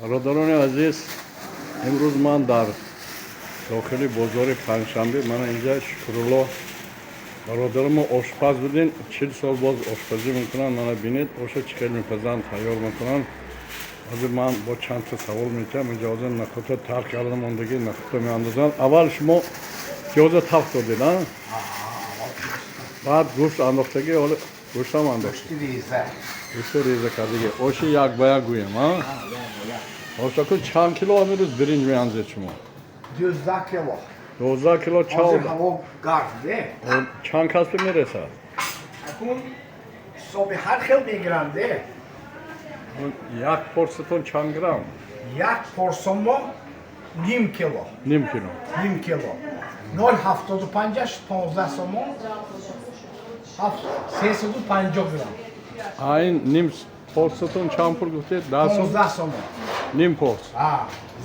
برادران عزیز، امروز من در داخل بازار پنجشنبه من اینجا شکرالله برادرم آشپز بودین 40 سال باز آشپزی میکنن من بینید آش چکل میپزن تیار میکنن از من با چند تا سوال میکنم اجازه نخوتا ترک کردن موندگی نخوتا میاندازن اول شما جوزه تلخ دادید ها بعد گوشت انداختگی حالا گوشت هم انداخت گوشت ریزه کردگی آشی یک به یک گویم ها آشتا کن چند کیلو امروز برنج میانزید شما 12 kilo. 12 کیلو Hozir چاول havo garde. چند کس به میرسه Akun hisobi har xil migrande. یک پرستون چند گرم Yak porsomo nim kilo. نیم کیلو Nim kilo. 0.75 15 somo. 350 gram. این نیم پرستون چند پول گفتید 10 سوم 15 somo. نیم پرست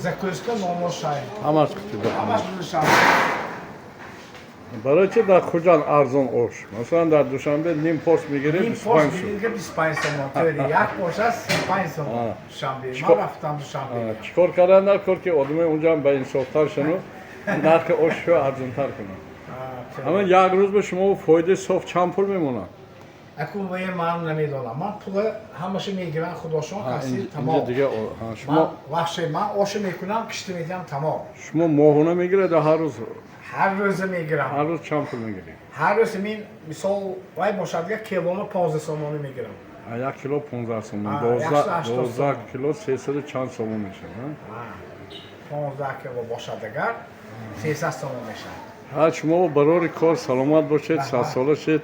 Zakuzka nomo shay. همش گفتید Amash bulshan. برای چه در کجا ارزان اوش مثلا در دوشنبه نیم پرست میگیره Nim 25 pors سوم bilinge 25 somo. Teri yak porsa 35 somo. Shambe. Chiko- Ma raftam dushanbe. چیکار کردن در کار که آدم اونجا هم به انصافتر شنو نرخ اوش رو ارزان تر کنن اما یک روز به شما فایده صاف چند پول میمونه اکون و این من نمیدونم من پول همش میگیرن خداشون کسی اینجا تمام دیگه من شما وقتی من آش میکنم کشتی میدم تمام شما ماهونه میگیره در هر روز هر روز هر میگیرم روز چند پول میگیری هر روز من مثال وای باشد یک کیلومتر 15 سومونی میگیرم یک کیلو 15 سومون 180 12 کیلو 300 چند سومون میشه نه 15 کیلو باشد اگر 300 سومون میشه ها شما برای کار سلامت باشید صد ساله شید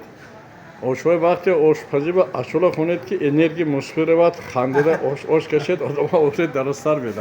آشوای وقتی آشپزی به اشولا خونید که انرژی مثبت وقت خنده آش کشید آدم درست‌تر بیاد